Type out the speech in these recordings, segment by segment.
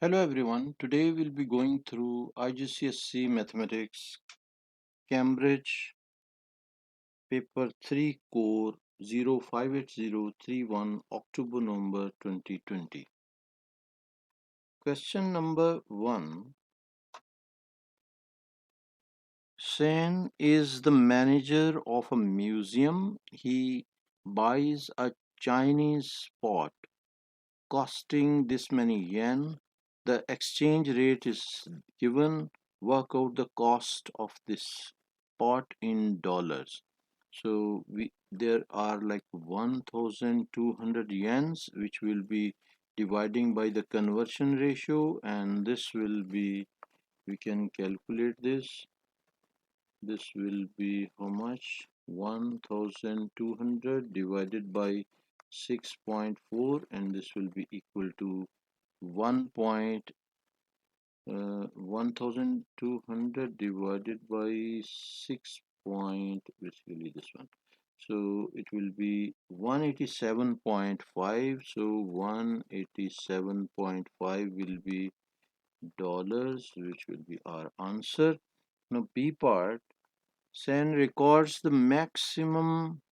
Hello everyone, today we'll be going through IGCSE Mathematics Cambridge Paper 3 Core 058031 October-November 2020. Question number 1. Sen is the manager of a museum. He buys a Chinese pot costing this many yen. The exchange rate is given. Work out the cost of this pot in dollars. So there are like 1200 yens which will be dividing by the conversion ratio, and this will be, we can calculate this will be how much? 1200 divided by 6.4, and this will be equal to 1200 divided by 6 point, basically this one. So it will be 187.5. So 187.5 will be dollars, which will be our answer. Now B part, Sen records the maximum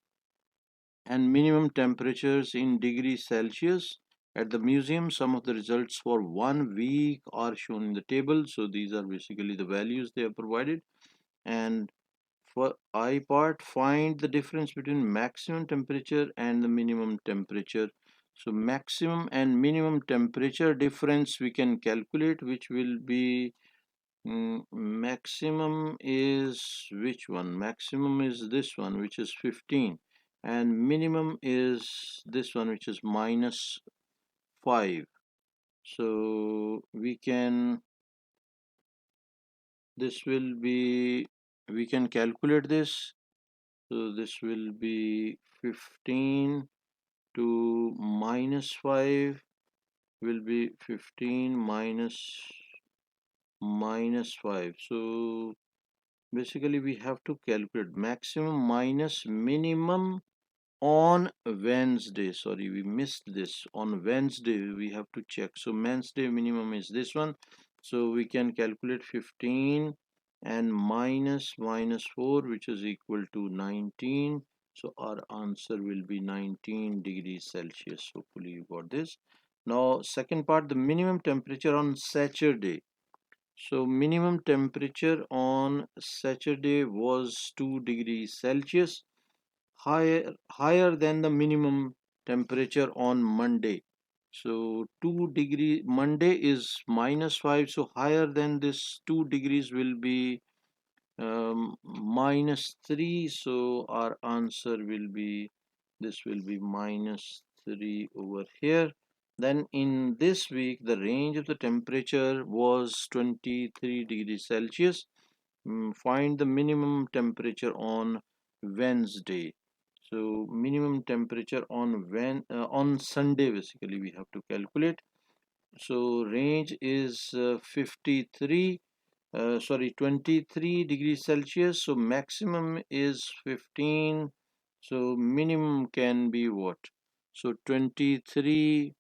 and minimum temperatures in degrees Celsius at the museum. Some of the results for 1 week are shown in the table. So these are basically the values they have provided. And for I part, find the difference between maximum temperature and the minimum temperature. So maximum and minimum temperature difference we can calculate, which will be maximum is which one? Maximum is this one, which is 15, and minimum is this one, which is -5. So we can, this will be, we can calculate this. So this will be 15 to -5 will be 15 minus 5. So basically we have to calculate maximum minus minimum on Wednesday. Sorry, we missed this. On Wednesday we have to check. So Wednesday minimum is this one. So we can calculate 15 and minus 4, which is equal to 19. So our answer will be 19 degrees Celsius. Hopefully you got this. Now second part, the minimum temperature on Saturday. So minimum temperature on Saturday was 2 degrees Celsius, higher than the minimum temperature on Monday. So 2 degree, Monday is -5, so higher than this 2 degrees will be -3. So our answer will be, this will be -3 over here. Then in this week, the range of the temperature was 23 degrees Celsius. Find the minimum temperature on Wednesday. So minimum temperature on Sunday, basically we have to calculate. So range is 23 degrees Celsius. So maximum is 15. So minimum can be what? So 23,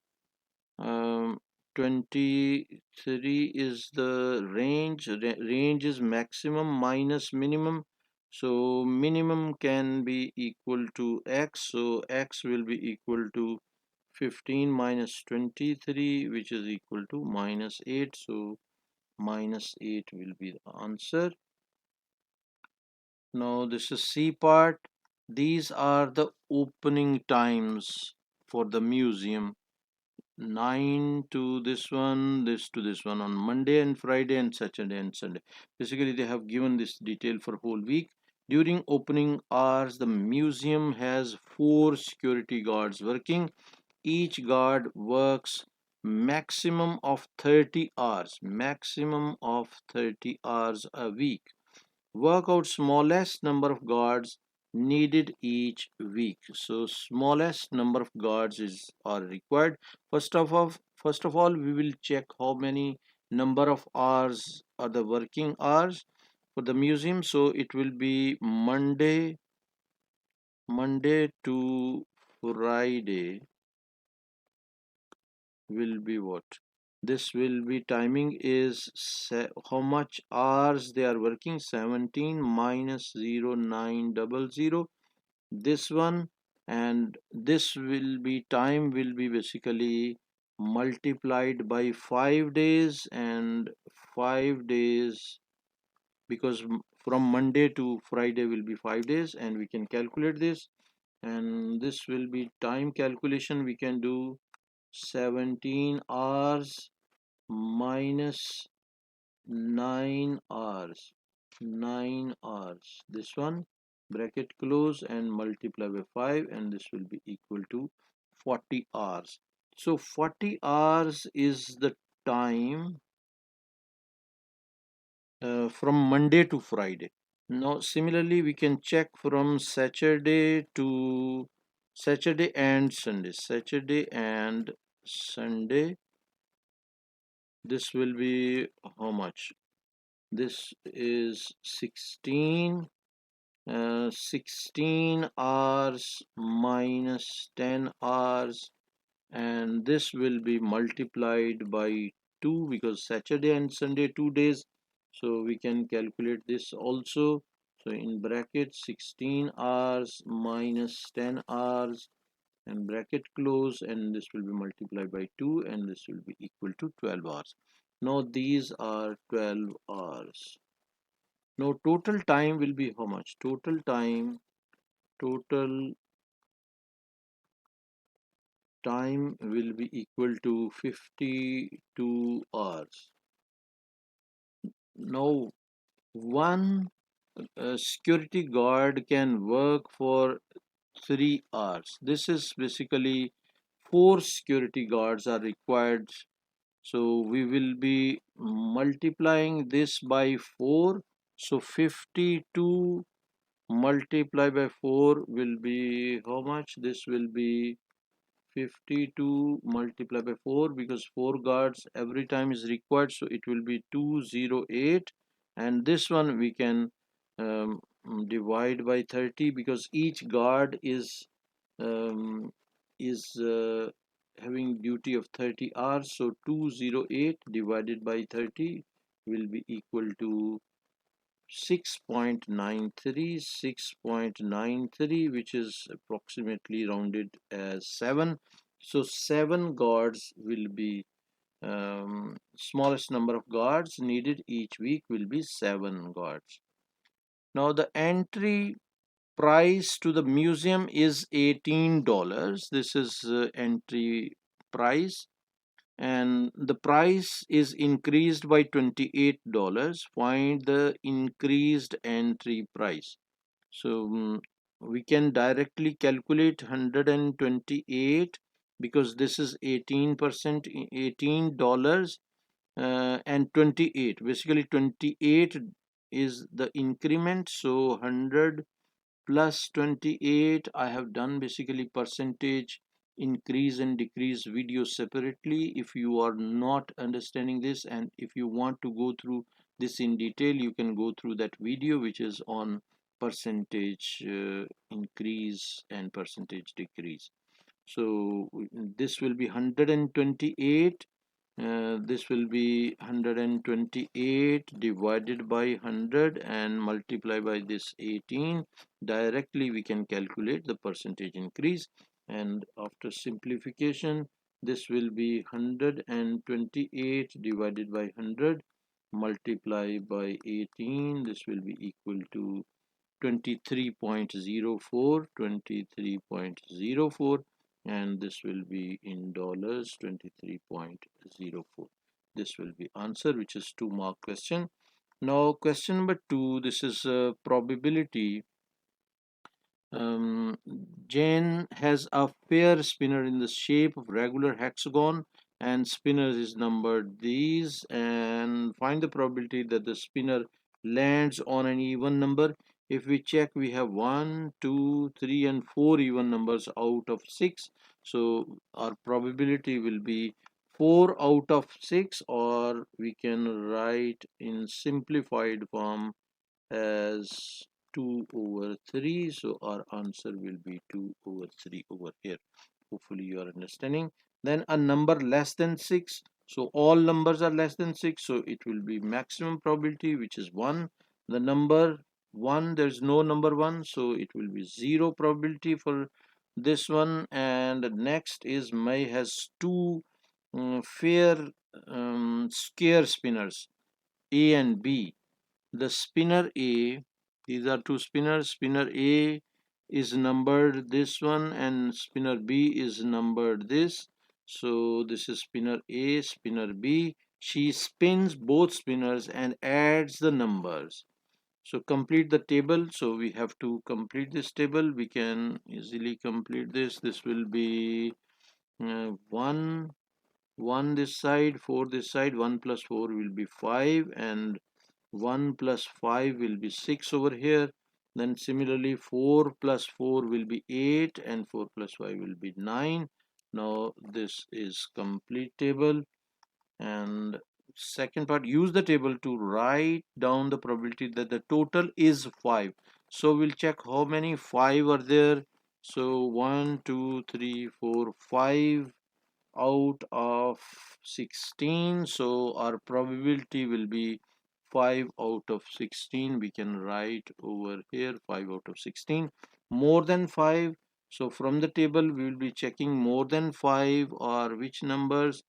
23 is the range. Range is maximum minus minimum. So minimum can be equal to x. So x will be equal to 15 minus 23, which is equal to -8. So -8 will be the answer. Now this is C part. These are the opening times for the museum. 9 to this one, this to this one, on Monday and Friday and Saturday and Sunday. Basically they have given this detail for whole week. During opening hours, the museum has 4 security guards working. Each guard works maximum of 30 hours, maximum of 30 hours a week. Work out smallest number of guards needed each week. So smallest number of guards are required. First of all, we will check how many number of hours are the working hours for the museum. So it will be Monday to Friday will be what? This will be timing is how much hours they are working. 17 minus 0900, this one, and this will be time will be basically multiplied by 5 days, and 5 days, because from Monday to Friday will be 5 days, and we can calculate this, and this will be time calculation. We can do 17 hours minus 9 hours, 9 hours, this one, bracket close, and multiply by 5, and this will be equal to 40 hours. So 40 hours is the time from Monday to Friday. Now similarly we can check from Saturday to Saturday and Sunday. Saturday and Sunday, this will be how much? This is 16 hours minus 10 hours, and this will be multiplied by 2, because Saturday and Sunday 2 days, so we can calculate this also. So in bracket 16 hours minus 10 hours, and bracket close, and this will be multiplied by 2, and this will be equal to 12 hours. Now these are 12 hours. Now total time will be how much? Total time will be equal to 52 hours. Now one security guard can work for 3 hours. This is basically 4 security guards are required. So we will be multiplying this by 4. So 52 multiply by 4 will be how much? This will be 52 multiplied by 4, because 4 guards every time is required, so it will be 208, and this one we can um, divide by 30, because each guard um, is having duty of 30 hours, so 208 divided by 30 will be equal to 6.93, which is approximately rounded as 7. So 7 guards will be smallest number of guards needed each week will be 7 guards. Now the entry price to the museum is $18. This is entry price, and the price is increased by $28. Find the increased entry price. So we can directly calculate 128, because this is 18%, $18 and 28. Basically 28 is the increment, so 100 plus 28. I have done basically percentage increase and decrease video separately. If you are not understanding this, and if you want to go through this in detail, you can go through that video which is on percentage increase and percentage decrease. So this will be 128. This will be 128 divided by 100 and multiply by this 18. Directly we can calculate the percentage increase, and after simplification this will be 128 divided by 100 multiply by 18. This will be equal to 23.04, 23.04, and this will be in dollars 23.04. This will be answer, which is 2 mark question. Now question number 2, this is a probability. um, Jane has a fair spinner in the shape of regular hexagon, and spinners is numbered these, and find the probability that the spinner lands on an even number. If we check, we have 1, 2, 3, and 4 even numbers out of 6. So our probability will be 4 out of 6, or we can write in simplified form as 2 over 3. So our answer will be 2 over 3 over here. Hopefully you are understanding. Then a number less than 6. So all numbers are less than 6, so it will be maximum probability, which is 1. The number 1, there's no number 1, so it will be 0 probability for this one. And next is May has two fair square spinners, A and B. The spinner A, these are two spinners. Spinner A is numbered this one, and spinner B is numbered this. So this is spinner A, spinner B. She spins both spinners and adds the numbers. So complete the table. So we have to complete this table. We can easily complete this. This will be 1 1 this side, 4 this side. 1 plus 4 will be 5, and 1 plus 5 will be 6 over here. Then similarly 4 plus 4 will be 8, and 4 plus 5 will be 9. Now this is complete table. And second part, use the table to write down the probability that the total is 5. So we'll check how many 5 are there. So 1 2 3 4 5 out of 16. So our probability will be 5 out of 16. We can write over here 5 out of 16. More than 5. So from the table we will be checking more than 5 or which numbers.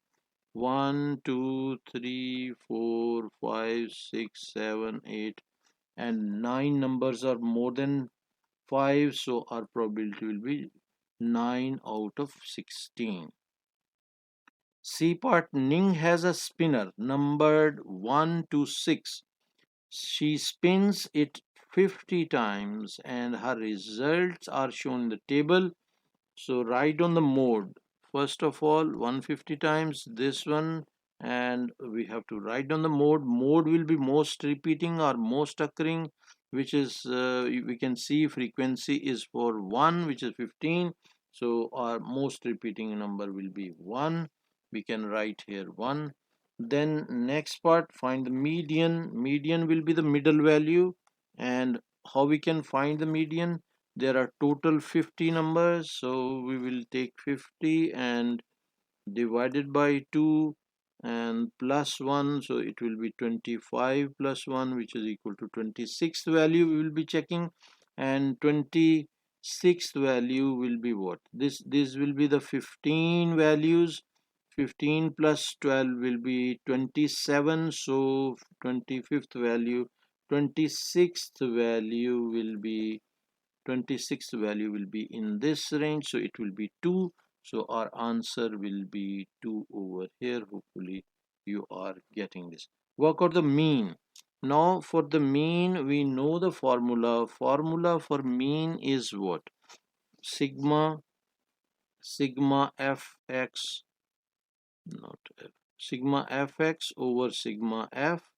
1 2 3 4 5 6 7 8 and 9 numbers are more than 5. So our probability will be 9 out of 16. C part, Ning has a spinner numbered 1 to 6. She spins it 50 times and her results are shown in the table. So write on the mode. First of all, 150 times this one, and we have to write down the mode. Mode will be most repeating or most occurring, which is we can see frequency is for 1, which is 15. So our most repeating number will be 1. We can write here 1. Then next part, find the median. Median will be the middle value. And how we can find the median? There are total 50 numbers, so we will take 50 and divided by 2 and plus 1, so it will be 25 plus 1, which is equal to 26th value we will be checking. And 26th value will be what? This will be the 15 values. 15 plus 12 will be 27, so 25th value, 26th value will be 26th value will be in this range, so it will be 2. So our answer will be 2 over here. Hopefully you are getting this. Work out the mean. Now for the mean, we know the formula. Formula for mean is what? Sigma fx, not f, sigma fx over sigma f.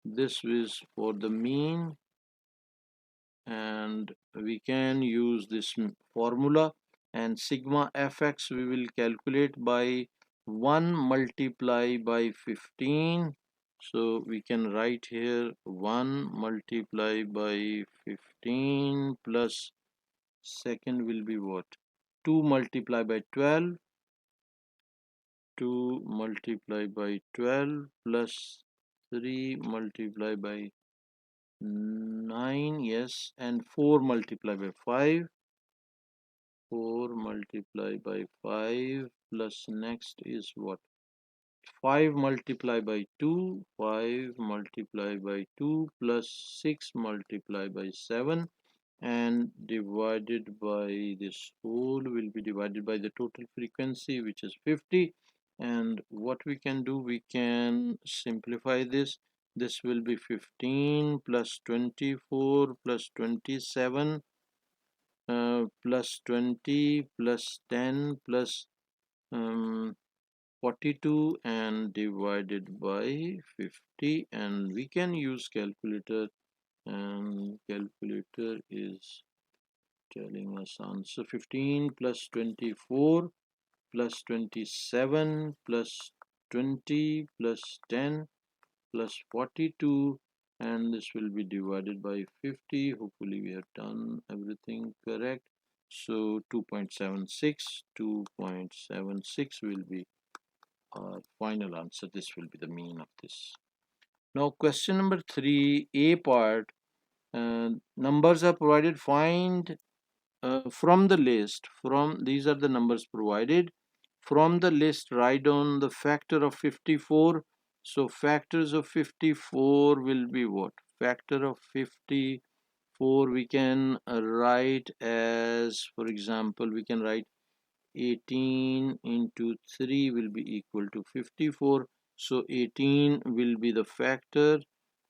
This is for the mean, and we can use this formula. And sigma fx we will calculate by 1 multiply by 15. So we can write here 1 multiply by 15 plus second will be what? 2 multiply by 12. 2 multiply by 12 plus 3 multiply by 9, yes, and 4 multiply by 5. 4 multiply by 5 plus next is what? 5 multiply by 2. 5 multiply by 2 plus 6 multiply by 7, and divided by this whole will be divided by the total frequency, which is 50. And what we can do, we can simplify this. This will be 15 plus 24 plus 27 plus 20 plus 10 plus 42 and divided by 50, and we can use calculator, and calculator is telling us answer 15 plus 24 plus 27 plus 20 plus 10 plus 42, and this will be divided by 50. Hopefully we have done everything correct. So 2.76 will be our final answer. This will be the mean of this. Now question number 3, A part. Numbers are provided. Find from the list. From these are the numbers provided. From the list, write down the factor of 54. So factors of 54 will be what? Factor of 54 we can write as, for example, we can write 18 into 3 will be equal to 54. So 18 will be the factor.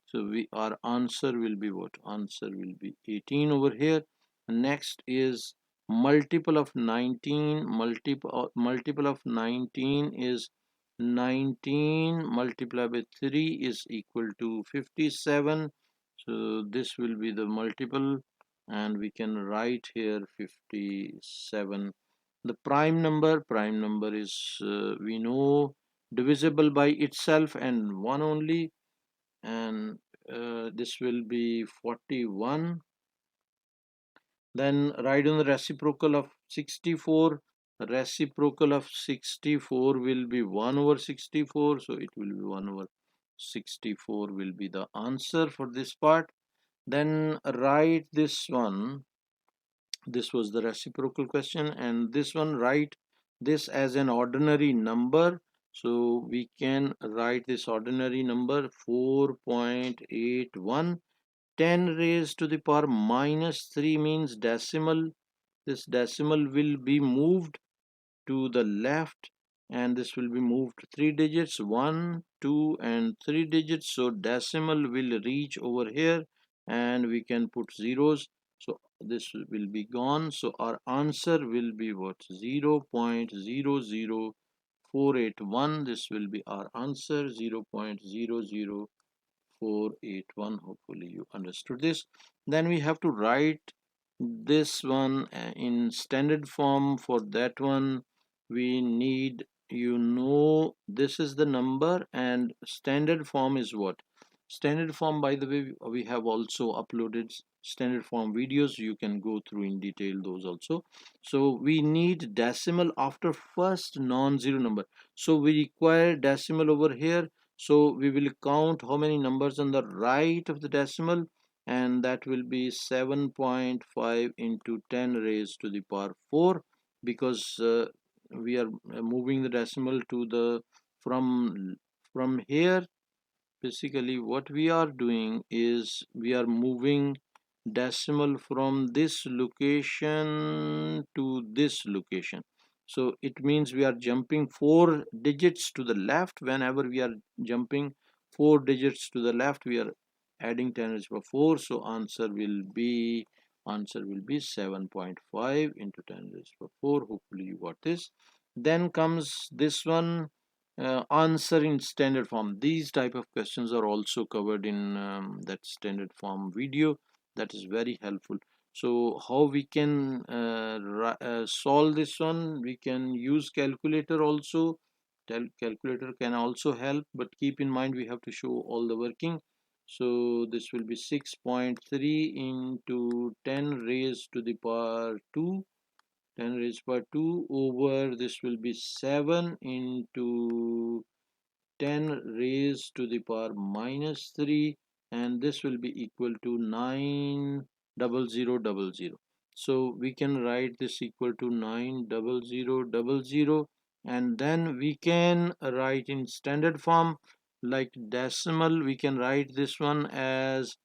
So our answer will be what? Answer will be 18 over here. Next is multiple of 19. Multiple of 19 is 19 multiplied by 3 is equal to 57. So this will be the multiple, and we can write here 57. The prime number is we know divisible by itself and one only, and this will be 41. Then write on the reciprocal of 64. Reciprocal of 64 will be 1 over 64, so it will be 1 over 64 will be the answer for this part. Then write this one. This was the reciprocal question, and this one, write this as an ordinary number. So we can write this ordinary number 4.81. 10 raised to the power minus 3 means decimal. This decimal will be moved to the left, and this will be moved 3 digits, 1, 2 and 3 digits. So decimal will reach over here, and we can put zeros. So this will be gone. So our answer will be what? 0.00481. This will be our answer, 0.00481. Hopefully you understood this. Then we have to write this one in standard form. For that one we need, this is the number, and standard form is what? Standard form, by the way, we have also uploaded standard form videos. You can go through in detail those also. So we need decimal after first non-zero number, so we require decimal over here. So we will count how many numbers on the right of the decimal, and that will be 7.5 into 10 raised to the power 4, because we are moving the decimal to the from here. Basically what we are doing is we are moving decimal from this location to this location. So it means we are jumping 4 digits to the left. Whenever we are jumping 4 digits to the left, we are adding 10 raised by 4. So answer will be 7.5 into 10 raised by 4. Hopefully you got this. Then comes this one, answer in standard form. These type of questions are also covered in that standard form video. That is very helpful. So how we can solve this one? We can use calculator also. Calculator can also help, but keep in mind we have to show all the working. So this will be 6.3 into 10 raised to the power 2. 10 raised by 2 over, this will be 7 into 10 raised to the power minus 3, and this will be equal to 90000. So we can write this equal to 90000, and then we can write in standard form like decimal. We can write this one as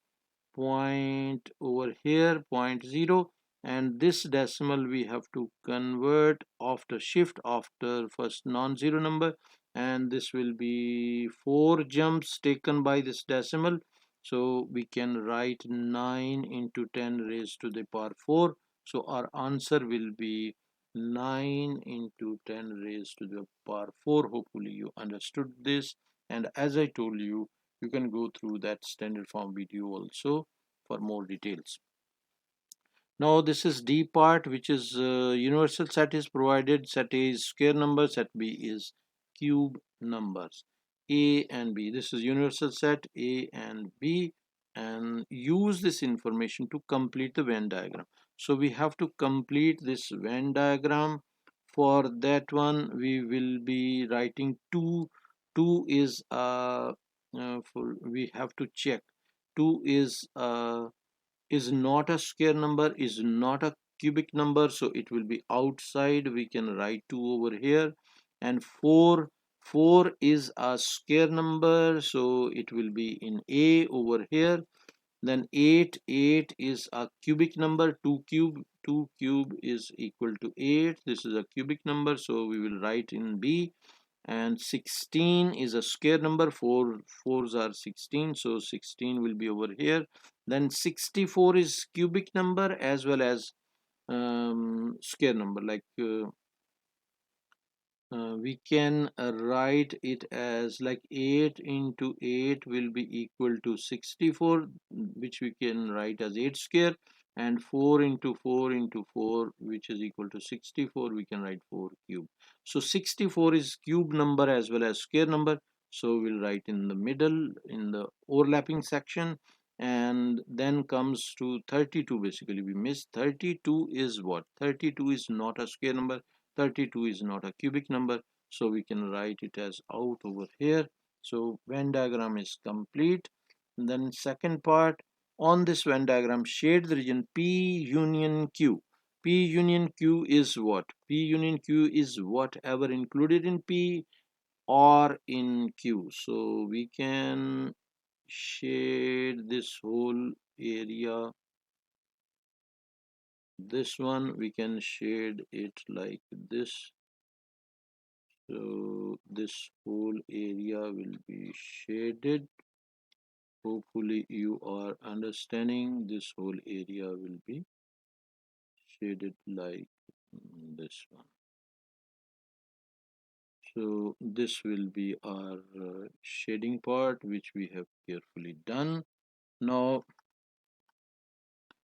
point over here, point 0, and this decimal we have to convert after shift after first non-zero number, and this will be 4 jumps taken by this decimal. So we can write 9 into 10 raised to the power 4. So our answer will be 9 into 10 raised to the power 4. Hopefully you understood this, and as I told you, you can go through that standard form video also for more details. Now this is D part, which is universal set is provided. Set A is square number, set B is cube numbers. A and B. This is universal set A and B, and use this information to complete the Venn diagram. So we have to complete this Venn diagram. for that one we will be writing 2. 2 is we have to check 2 is not a square number, is not a cubic number, so it will be outside. We can write 2 over here. And 4 is a square number, so it will be in A over here. Then 8 is a cubic number. 2 cube is equal to 8. This is a cubic number, so we will write in B. And 16 is a square number. 4's are 16, so 16 will be over here. Then 64 is cubic number as well as square number, like we can write it as like 8 into 8 will be equal to 64, which we can write as 8 square, and 4 into 4 into 4, which is equal to 64, we can write 4 cube. So 64 is cube number as well as square number, so we'll write in the middle in the overlapping section. And then comes to 32. Basically we missed 32. Is what? 32 is not a square number, 32 is not a cubic number, so we can write it as out over here. So Venn diagram is complete. And then second part, on this Venn diagram, shade the region P union Q. P union Q is what? P union Q is whatever included in P or in Q. So we can shade this whole area. This one we can shade it like this. So this whole area will be shaded. Hopefully you are understanding. This whole area will be shaded like this one. So this will be our shading part, which we have carefully done. Now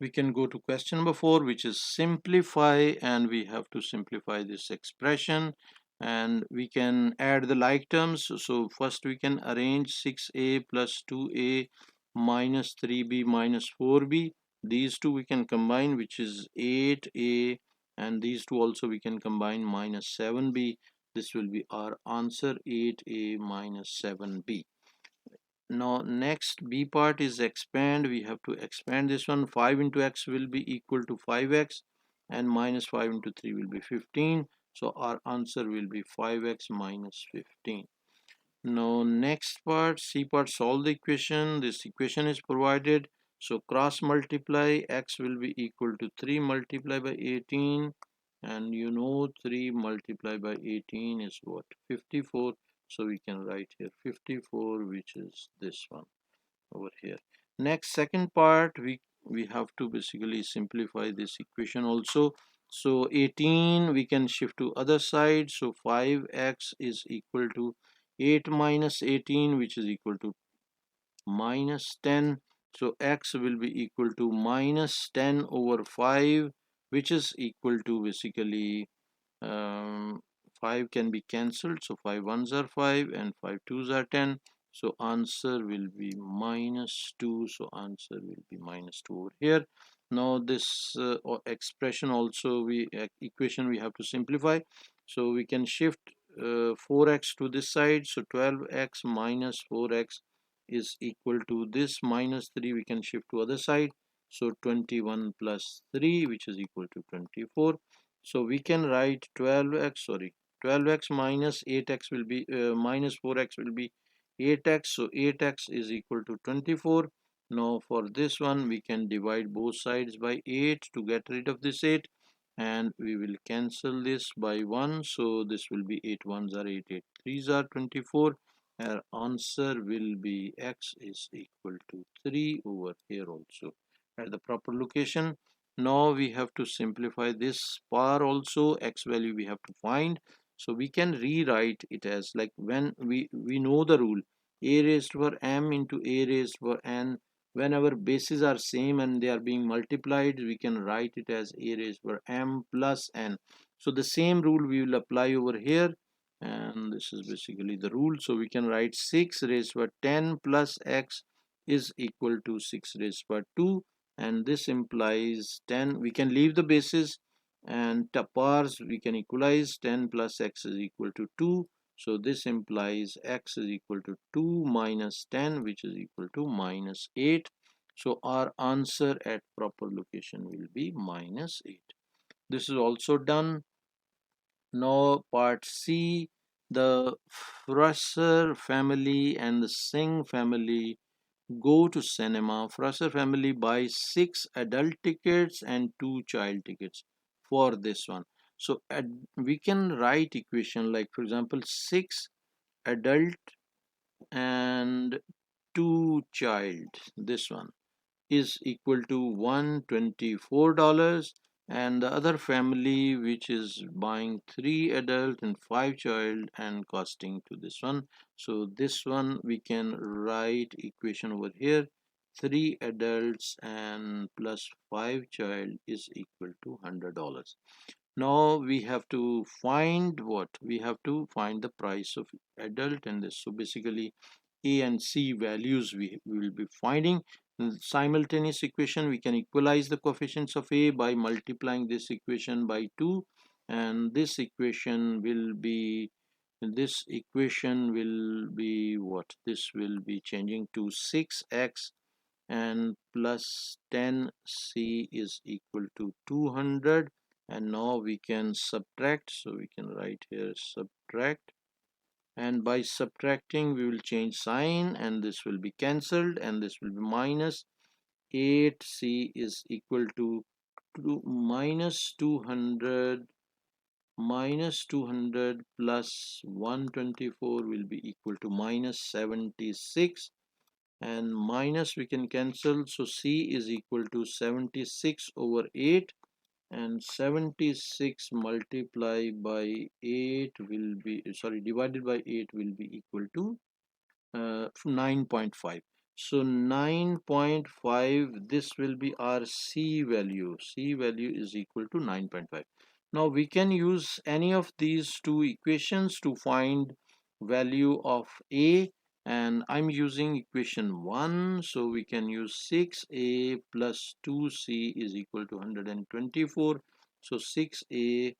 we can go to question number 4, which is simplify, and we have to simplify this expression, and we can add the like terms. So first we can arrange 6a plus 2a minus 3b minus 4b. These two we can combine, which is 8a, and these two also we can combine, minus 7b. This will be our answer, 8a minus 7b. Now next B part is expand. We have to expand this one. 5 into x will be equal to 5x, and minus 5 into 3 will be 15. So our answer will be 5x minus 15. Now next part, C part, solve the equation. This equation is provided. So cross multiply, x will be equal to 3 multiplied by 18, and 3 multiplied by 18 is what? 54. So we can write here 54, which is this one over here. Next, second part, we have to basically simplify this equation also. So 18 we can shift to other side. So 5x is equal to 8 minus 18, which is equal to minus 10. So x will be equal to minus 10 over 5, which is equal to basically 5 can be cancelled, so 5 ones are 5 and 5 twos are 10. So answer will be minus 2. So answer will be minus 2 over here. Now this expression also, equation we have to simplify. So we can shift 4x to this side. So 12x minus 4x is equal to this minus 3. We can shift to other side. So 21 plus 3, which is equal to 24. So we can write 12x minus 8x will be minus 4x will be 8x. So 8x is equal to 24. Now for this one we can divide both sides by 8 to get rid of this 8, and we will cancel this by 1. So this will be 8 ones are 8, 8 threes are 24. Our answer will be x is equal to 3 over here also at the proper location. Now we have to simplify this part also. X value we have to find. So we can rewrite it as like, when we know the rule, a raised to power m into a raised to power n. Whenever bases are same and they are being multiplied, we can write it as a raised to power m plus n. So the same rule we will apply over here, and this is basically the rule. So we can write 6 raised to power 10 plus x is equal to 6 raised to power 2, and this implies 10. We can leave the bases and pars we can equalize. 10 plus x is equal to 2, so this implies x is equal to 2 minus 10, which is equal to minus 8. So our answer at proper location will be minus 8. This is also done. Now part C, the Frusser family and the Singh family go to cinema. Frusser family buys 6 adult tickets and 2 child tickets for this one. So we can write equation like, for example, 6 adult and 2 child, this one is equal to $124, and the other family which is buying 3 adult and 5 child and costing to this one. So this one we can write equation over here, 3 adults and plus 5 child is equal to $100. Now we have to find what? We have to find the price of adult and this. So basically A and C values we will be finding. In simultaneous equation, we can equalize the coefficients of A by multiplying this equation by 2, and this equation will be what? This will be changing to 6x and plus 10c is equal to 200. And now we can subtract, so we can write here subtract, and by subtracting we will change sign and this will be cancelled and this will be minus 8c is equal to minus 200 plus 124 will be equal to minus 76, and minus we can cancel, so C is equal to 76 over 8, and 76 multiplied by 8 will be, sorry, divided by 8 will be equal to 9.5. So 9.5, this will be our C value. C value is equal to 9.5. Now we can use any of these two equations to find value of A, and I'm using equation 1, so we can use 6A plus 2C is equal to 124. So 6A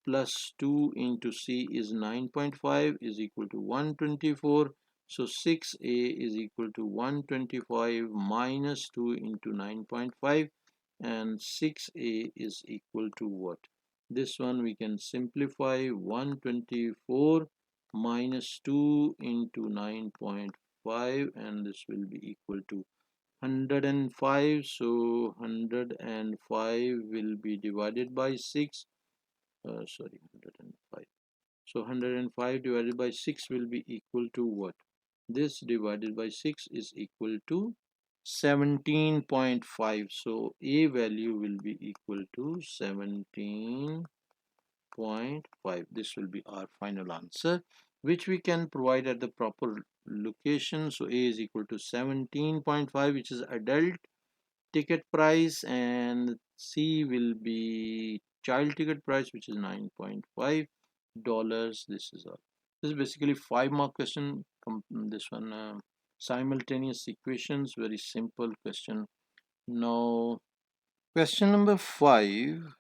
plus 2 into C is 9.5 is equal to 124. So 6A is equal to 125 minus 2 into 9.5, and 6A is equal to what? This one we can simplify, 124 minus 2 into 9.5, and this will be equal to 105. So 105 will be divided by 6, sorry, 105. So 105 divided by 6 will be equal to what? This divided by 6 is equal to 17.5. So A value will be equal to 17.5. This will be our final answer, which we can provide at the proper location. So A is equal to 17.5, which is adult ticket price, and C will be child ticket price, which is $9.5. This is all. This is basically 5-mark question. This one simultaneous equations, very simple question. Now question number 5.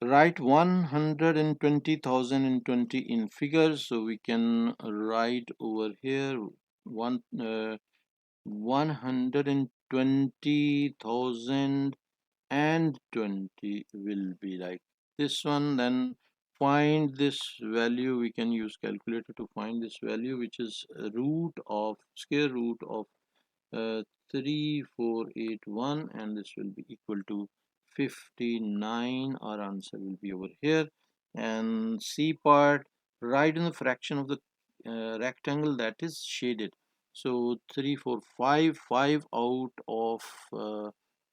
Write 120,020 in figures. So we can write over here 120,000 and 20 will be like this one. Then find this value. We can use calculator to find this value, which is square root of 3481, and this will be equal to 59. Our answer will be over here. And C part, right in the fraction of the rectangle that is shaded. So 3 4 5 5 out of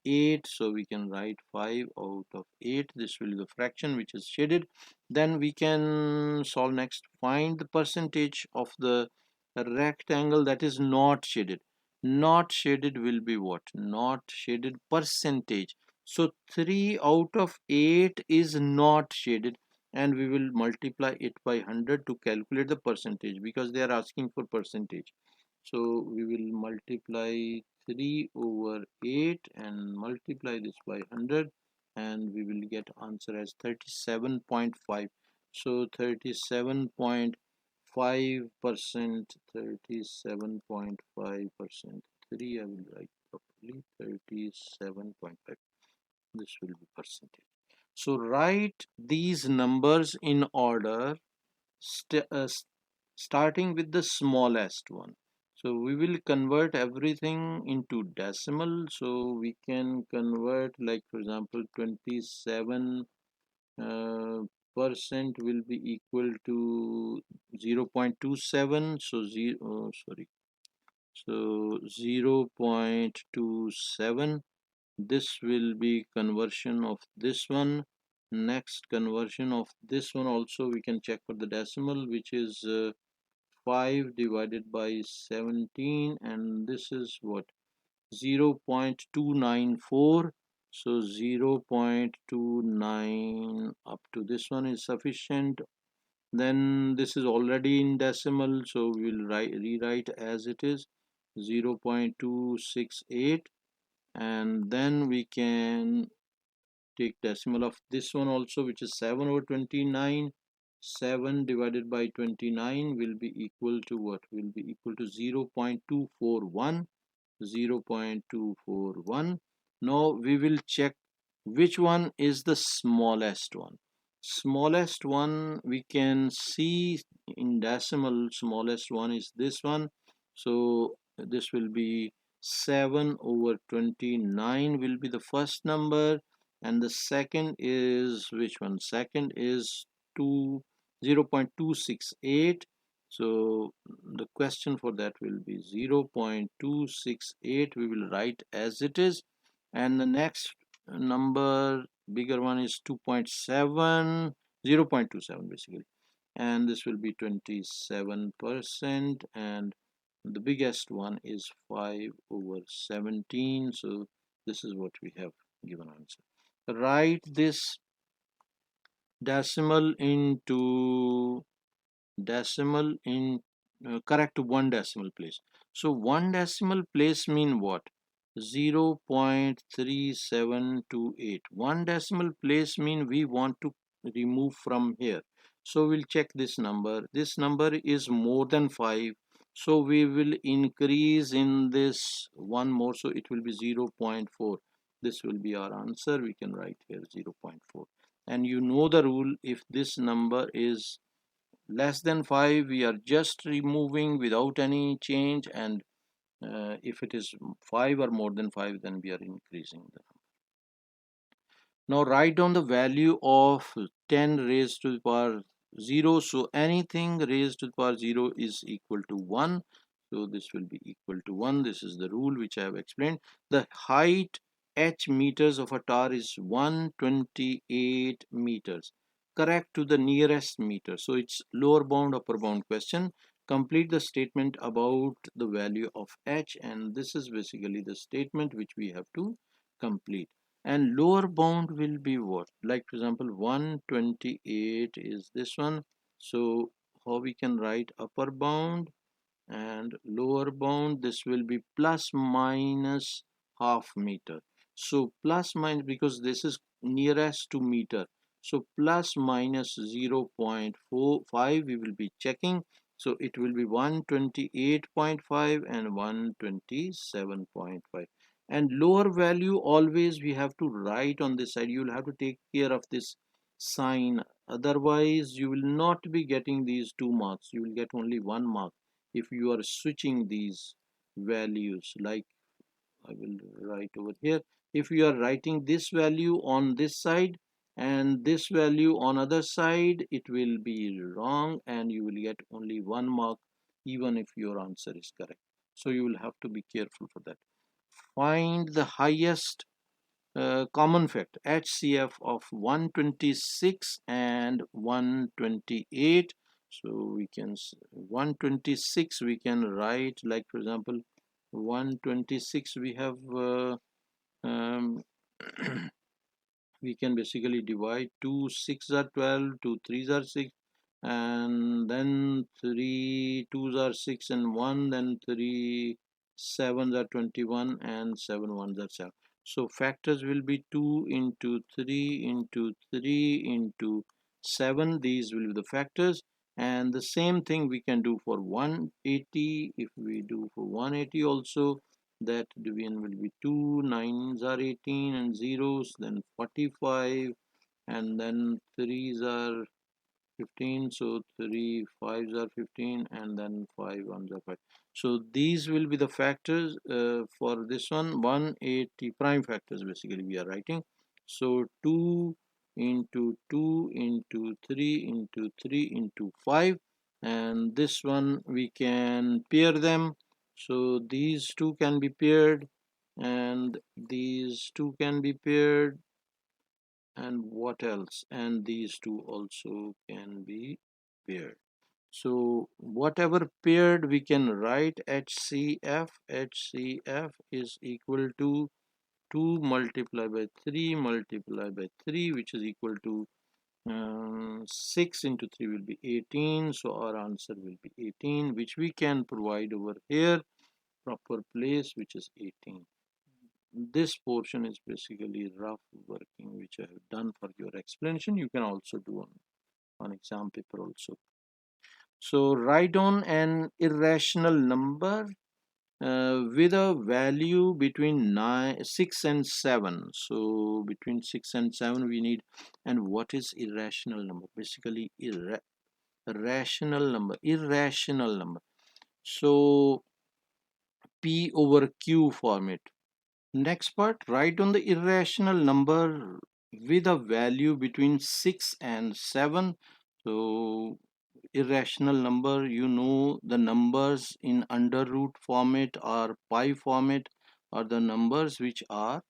8, so we can write 5 out of 8. This will be the fraction which is shaded. Then we can solve next. Find the percentage of the rectangle that is not shaded. Not shaded will be what? Not shaded percentage. So 3 out of 8 is not shaded, and we will multiply it by 100 to calculate the percentage, because they are asking for percentage. So we will multiply 3 over 8 and multiply this by 100, and we will get answer as 37.5. So 37.5%, 37.5%, 3 I will write properly, 37.5, this will be percentage. So write these numbers in order, starting with the smallest one. So we will convert everything into decimal. So we can convert, like for example, 27 uh, percent will be equal to 0.27. So so 0.27. This will be conversion of this one. Next conversion of this one also we can check for the decimal, which is 5 divided by 17, and this is what, 0.294. So 0.29 up to this one is sufficient. Then this is already in decimal, so we will rewrite as it is, 0.268, and then we can take decimal of this one also, which is 7 over 29. 7 divided by 29 will be equal to what? Will be equal to 0.241. 0.241. Now we will check which one is the smallest one. Smallest one we can see in decimal, smallest one is this one. So this will be 7 over 29 will be the first number, and the second is which one? Second is 0.268. So the question for that will be 0.268. We will write as it is, and the next number, bigger one, is 2.7, 0.27 basically, and this will be 27%, and the biggest one is 5 over 17. So this is what we have given answer. Write this decimal into decimal in correct one decimal place. So one decimal place mean what? 0.3728. One decimal place mean we want to remove from here. So we'll check this number. This number is more than 5. So we will increase in this one more. So it will be 0.4. This will be our answer. We can write here 0.4. And you know the rule, if this number is less than 5, we are just removing without any change, and if it is 5 or more than 5, then we are increasing the number. Now write down the value of 10 raised to the power 0. So anything raised to the power 0 is equal to 1. So this will be equal to 1. This is the rule which I have explained. The height h meters of a tower is 128 meters. Correct to the nearest meter. So it's lower bound, upper bound question. Complete the statement about the value of h, and this is basically the statement which we have to complete. And lower bound will be what? Like for example, 128 is this one. So how we can write upper bound and lower bound? This will be plus minus half meter. So plus minus, because this is nearest to meter, so plus minus 0.45 we will be checking. So it will be 128.5 and 127.5. And lower value always we have to write on this side. You will have to take care of this sign, otherwise you will not be getting these 2 marks. You will get only 1 mark if you are switching these values. Like I will write over here, if you are writing this value on this side and this value on other side, it will be wrong and you will get only 1 mark even if your answer is correct. So you will have to be careful for that. Find the highest common factor HCF of 126 and 128. So we can 126 we can write, like for example, 126 we have um, we can basically divide 2 6 are 12, 2 3s are 6, and then 3 2s are 6 and 1, then 3 7s are 21, and 7 1s are 7. So factors will be 2 into 3 into 3 into 7. These will be the factors. And the same thing we can do for 180. If we do for 180 also, that division will be 2, 9s are 18 and zeros, then 45, and then 3s are 15, so 3 5s are 15, and then 5 1s are 5. So these will be the factors for this one. 180 prime factors basically we are writing. So 2 into 2 into 3 into 3 into 5, and this one we can pair them. So these two can be paired, and these two can be paired, and what else, and these two also can be paired. So whatever paired we can write HCF is equal to 2 multiplied by 3 multiplied by 3, which is equal to 6 into 3 will be 18. So our answer will be 18, which we can provide over here, proper place, which is 18. This portion is basically rough working which I have done for your explanation. You can also do on exam paper also. So write down an irrational number with a value between 6 and 7. So between 6 and 7 we need. And what is irrational number? Basically irrational number. So P over Q format. Next part, write on the irrational number with a value between 6 and 7. So irrational number, you know, the numbers in under root format or pi format are the numbers which are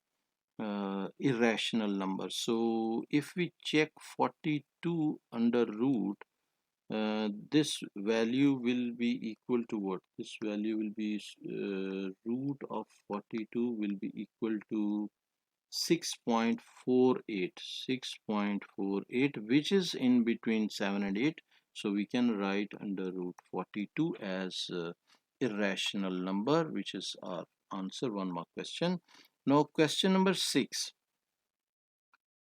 irrational numbers. So if we check 42 under root, this value will be equal to what? This value will be root of 42 will be equal to 6.48, which is in between 7 and 8. So we can write under root 42 as irrational number, which is our answer. One more question. Now question number 6.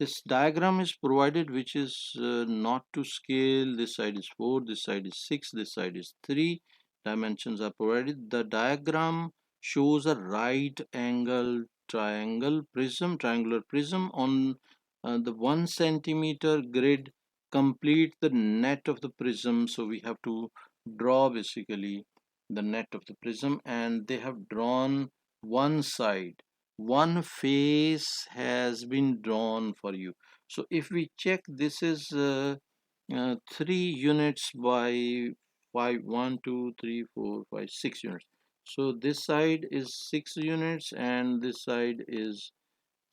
This diagram is provided which is not to scale. This side is 4, this side is 6, this side is 3. Dimensions are provided. The diagram shows a right angle triangular prism on the 1 centimeter grid. Complete the net of the prism. So we have to draw basically the net of the prism, and they have drawn one side. One face has been drawn for you. So if we check, this is 3 units by 5, 1 2 3 4 5 6 units. So this side is 6 units and this side is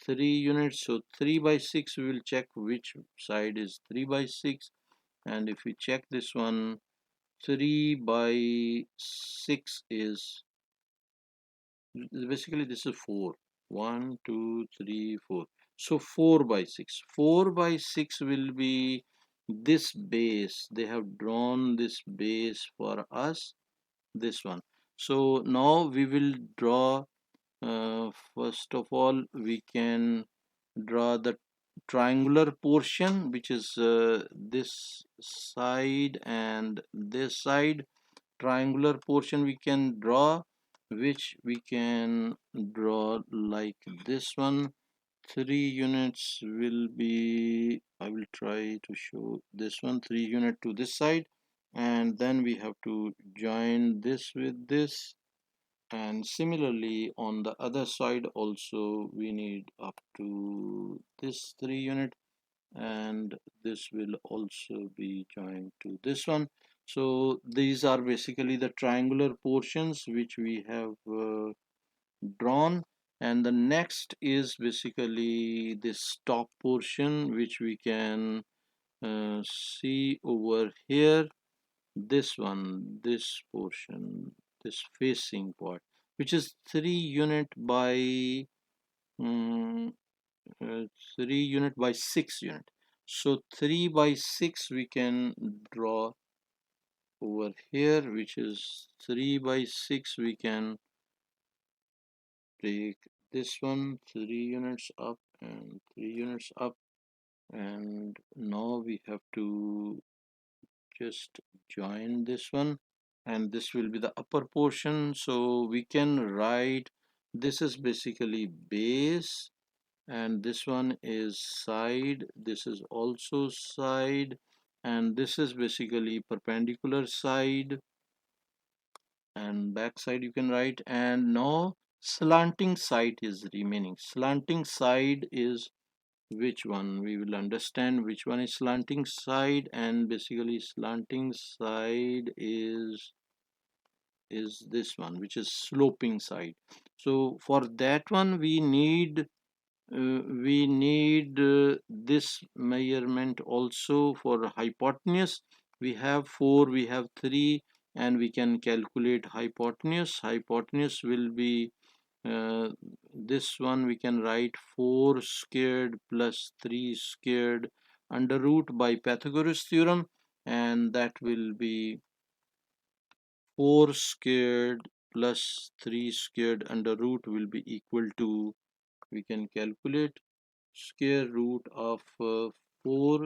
3 units. So 3 by 6, we will check which side is 3 by 6. And if we check this one, 3 by 6 is basically this is 4. 1 2 3 4. So 4 by 6, 4 by 6 will be this base. They have drawn this base for us, this one. So now we will draw, first of all we can draw the triangular portion, which is this side and this side. Triangular portion we can draw, which we can draw like this one. 3 units will be, I will try to show this one, 3 unit to this side, and then we have to join this with this, and similarly on the other side also we need up to this 3 unit, and this will also be joined to this one. So these are basically the triangular portions which we have drawn, and the next is basically this top portion which we can see over here. This one, this portion, this facing part, which is 3 unit by um, 3 unit by 6 unit. So 3 by 6 we can draw over here, which is 3 by 6 we can take this one 3 units up and 3 units up, and now we have to just join this one, and this will be the upper portion. So we can write this is basically base, and this one is side, this is also side, and this is basically perpendicular side, and back side you can write. And now slanting side is remaining. Slanting side is which one? We will understand which one is slanting side, and basically slanting side is this one, which is sloping side. So for that one we need this measurement also. For hypotenuse we have 4, we have 3, and we can calculate hypotenuse. Hypotenuse will be this one we can write 4 squared plus 3 squared under root by Pythagoras theorem, and that will be 4 squared plus 3 squared under root will be equal to, we can calculate, square root of 4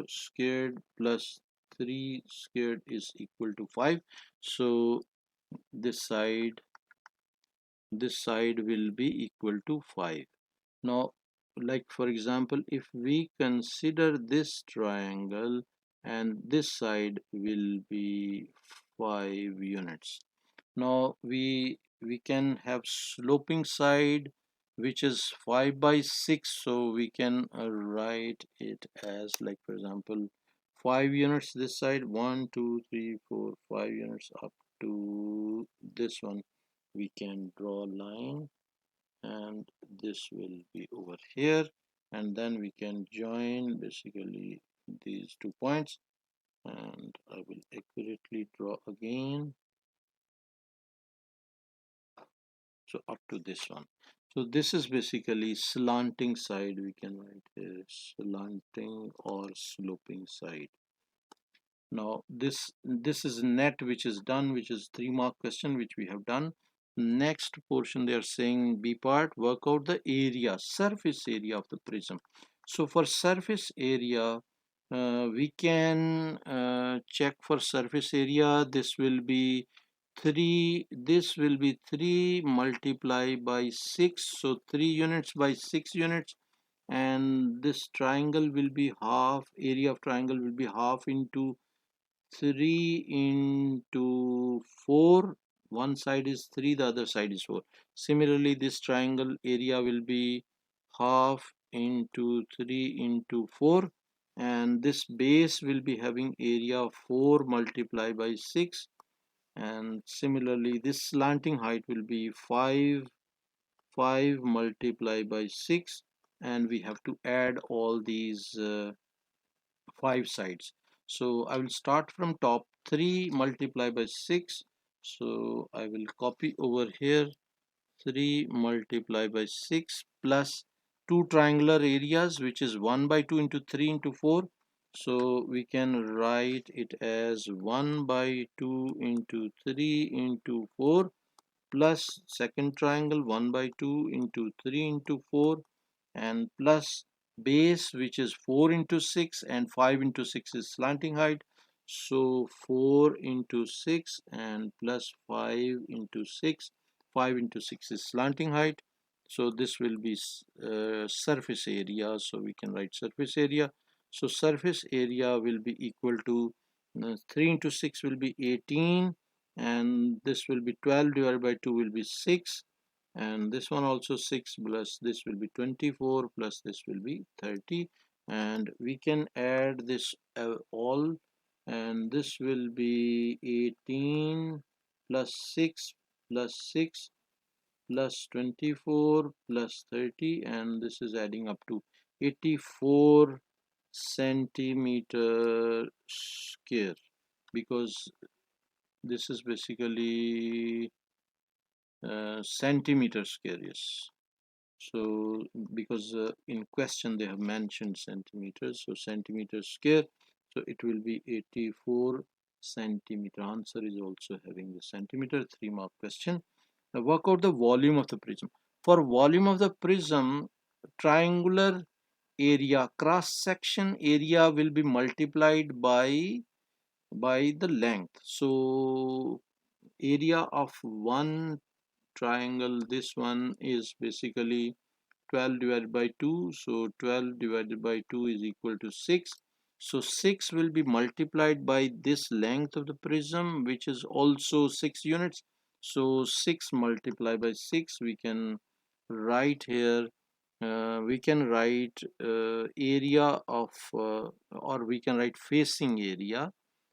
squared plus 3 squared is equal to 5. So this side will be equal to 5. Now, like for example, if we consider this triangle, and this side will be 5 units. Now we can have sloping side which is 5 by 6, so we can write it as, like for example, 5 units this side, 1 2 3 4 5 units up to this one. We can draw a line, and this will be over here, and then we can join basically these 2 points, and I will accurately draw again. So up to this one. So this is basically slanting side. We can write here slanting or sloping side. Now this is net, which is done, which is 3-mark question, which we have done. Next portion they are saying B part, work out the area, surface area of the prism. So for surface area, we can check for surface area. This will be 3, this will be 3 multiplied by 6, so 3 units by 6 units, and this triangle will be half, area of triangle will be half into 3 into 4. One side is 3, the other side is 4. Similarly, this triangle area will be half into 3 into 4, and this base will be having area of 4 multiplied by 6. And similarly, this slanting height will be 5 multiplied by 6, and we have to add all these 5 sides. So I will start from top, 3 multiplied by 6. So I will copy over here 3 multiplied by 6 plus 2 triangular areas, which is 1 by 2 into 3 into 4. So we can write it as 1 by 2 into 3 into 4 plus second triangle 1 by 2 into 3 into 4, and plus base, which is 4 into 6, and 5 into 6 is slanting height. So 4 into 6 and plus 5 into 6, 5 into 6 is slanting height. So this will be surface area, so we can write surface area. So surface area will be equal to 3 into 6 will be 18, and this will be 12 divided by 2 will be 6, and this one also 6, plus this will be 24, plus this will be 30, and we can add this all, and this will be 18 plus 6 plus 6 plus 24 plus 30, and this is adding up to 84 centimeter square, because this is basically centimeter square. Yes, so because in question they have mentioned centimeters, so centimeter square, so it will be 84 centimeter. Answer is also having the centimeter. 3-mark question. Now work out the volume of the prism. For volume of the prism, triangular area, cross section area will be multiplied by the length. So area of one triangle, this one is basically 12 divided by 2, so 12 divided by 2 is equal to 6. So 6 will be multiplied by this length of the prism, which is also 6 units. So 6 multiplied by 6, we can write here, we can write area of, or we can write facing area.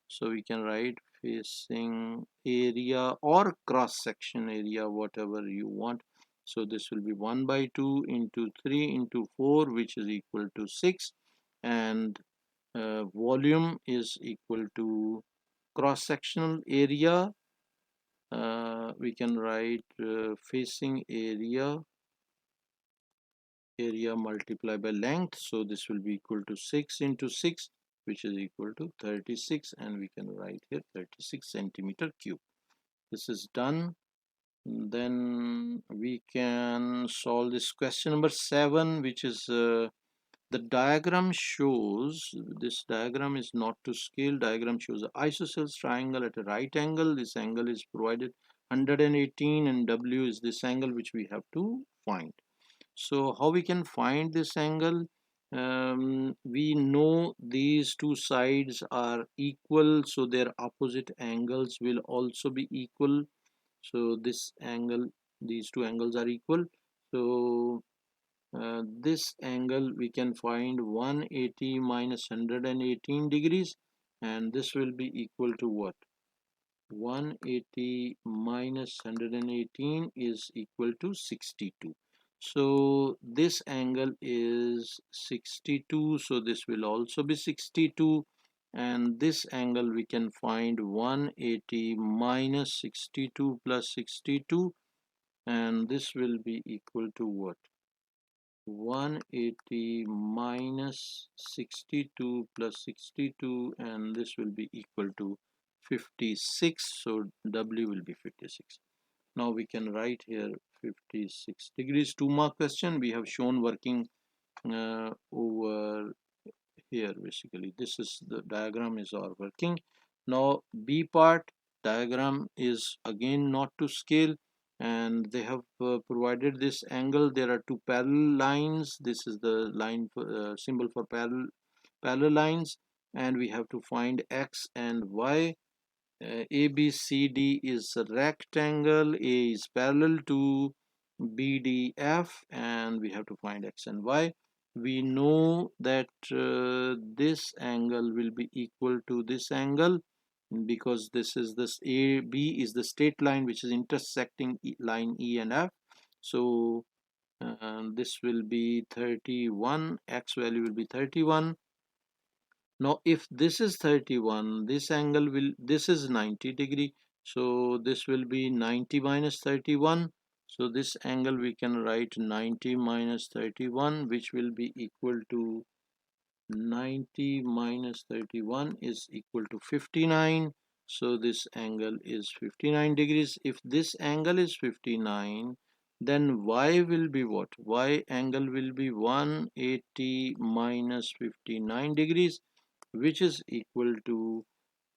So we can write facing area or cross section area, whatever you want. So this will be 1 by 2 into 3 into 4, which is equal to 6, and volume is equal to cross sectional area. We can write facing area multiplied by length. So this will be equal to 6 into 6, which is equal to 36, and we can write here 36 centimeter cube. This is done. Then we can solve this question number 7, which is the diagram shows, this diagram is not to scale. Diagram shows an isosceles triangle at a right angle. This angle is provided 118, and W is this angle which we have to find. So how we can find this angle? We know these two sides are equal, so their opposite angles will also be equal. So this angle, these two angles are equal. So this angle we can find 180 minus 118 degrees, and this will be equal to what? 180 minus 118 is equal to 62. So this angle is 62, so this will also be 62, and this angle we can find 180 minus 62 plus 62, and this will be equal to what? 180 minus 62 plus 62, and this will be equal to 56. So W will be 56. Now we can write here 56 degrees. 2-mark question. We have shown working over here. Basically this is the diagram is our working. Now B part, diagram is again not to scale, and they have provided this angle. There are two parallel lines. This is the line symbol for parallel lines, and we have to find X and Y. ABCD is a rectangle. A is parallel to BDF, and we have to find X and Y. We know that this angle will be equal to this angle, because this is this AB is the straight line which is intersecting line E and F. So this will be 31. X value will be 31. Now if this is 31, this angle will, this is 90 degree, so this will be 90 minus 31. So this angle we can write 90 minus 31, which will be equal to 90 minus 31 is equal to 59. So this angle is 59 degrees. If this angle is 59, then Y will be what? Y angle will be 180 minus 59 degrees, which is equal to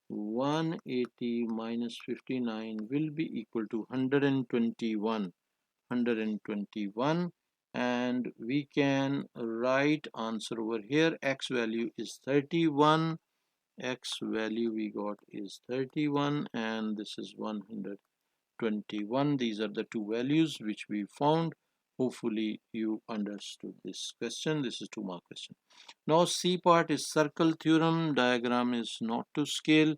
180 minus 59 will be equal to 121. And we can write answer over here. X value is 31. X value we got is 31, and this is 121. These are the two values which we found. Hopefully you understood this question. This is 2-mark question. Now C part is circle theorem. Diagram is not to scale.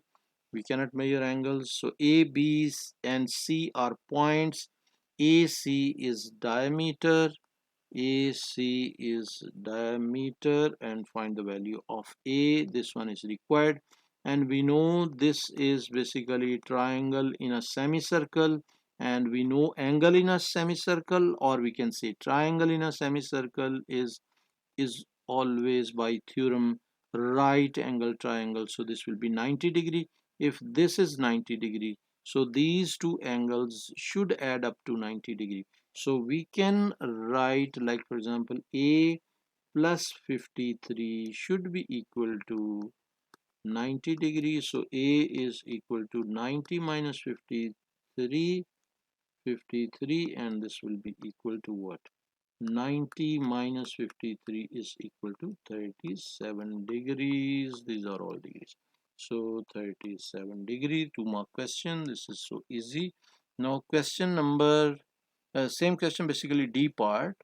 We cannot measure angles. So A, B, and C are points. AC is diameter. AC is diameter, and find the value of A. This one is required. And we know this is basically triangle in a semicircle, and we know angle in a semicircle, or we can say triangle in a semicircle is always by theorem right angle triangle. So this will be 90 degree. If this is 90 degree, So these two angles should add up to 90 degree. So we can write, like for example, A plus 53 should be equal to 90 degrees. So A is equal to 90 minus 53, 53, and this will be equal to what? 90 minus 53 is equal to 37 degrees. These are all degrees. So 37 degree, 2 mark question. This is so easy. Now question number, same question, basically D part,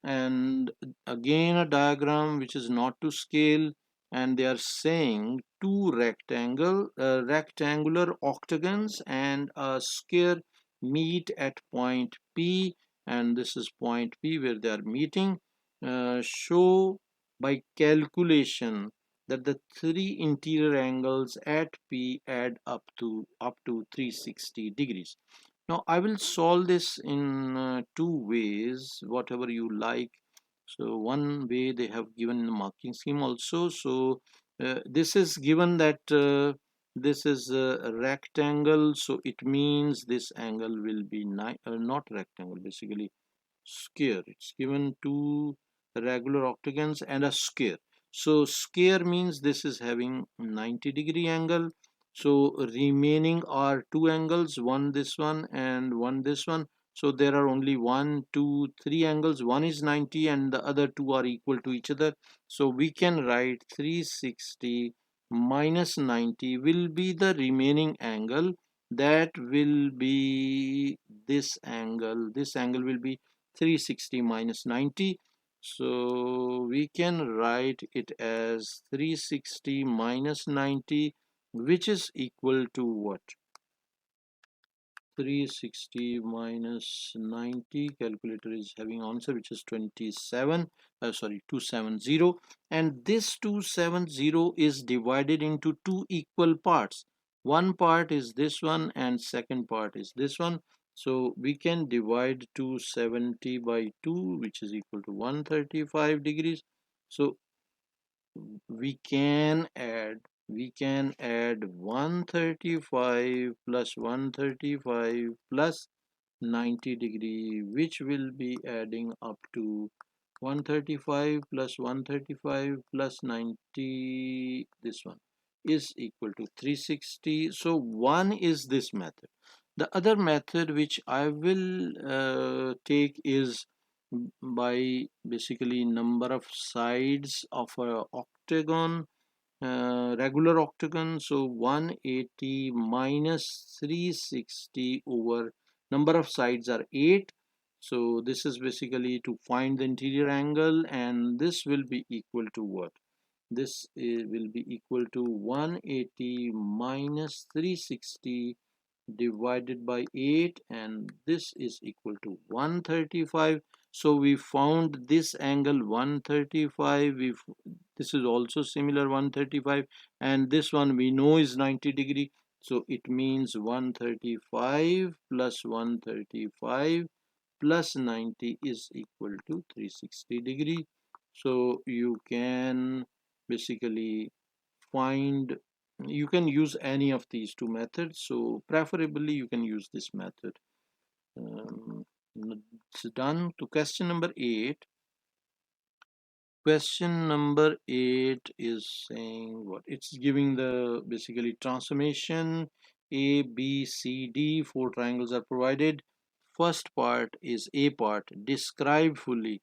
and again a diagram which is not to scale, and they are saying two rectangular octagons and a square meet at point P, and this is point P where they are meeting. Show by calculation that the three interior angles at P add up to 360 degrees. Now I will solve this in two ways, whatever you like. So one way they have given the marking scheme also. So this is given that this is a rectangle, so it means this angle will be not rectangle, basically square. It's given two regular octagons and a square. So square means this is having 90-degree angle. So remaining are two angles, one this one and one this one. So there are only one, two, three angles. One is 90 and the other two are equal to each other. So we can write 360 minus 90 will be the remaining angle. That will be this angle. This angle will be 360 minus 90. So we can write it as 360 minus 90, which is equal to what? 360 minus 90, calculator is having answer which is 270, and this 270 is divided into two equal parts. One part is this one and second part is this one. So we can divide 270 by 2, which is equal to 135 degrees. So we can add we can add 135 plus 135 plus 90 degree, which will be adding up to 135 plus 135 plus 90, this one is equal to 360. So one is this method. The other method which I will take is by basically number of sides of a octagon, regular octagon. So 180 minus 360 over number of sides are 8. So this is basically to find the interior angle, and this will be equal to what? This will be equal to 180 minus 360 divided by 8, and this is equal to 135. So we found this angle 135. This is also similar 135, and this one we know is 90 degree. So it means 135 plus 135 plus 90 is equal to 360 degree. So you can basically find, you can use any of these two methods. So preferably you can use this method. um, it's done. To question number 8. Question number 8 is saying what? It's giving the basically transformation A, B, C, D. Four triangles are provided. First part is A part. Describe fully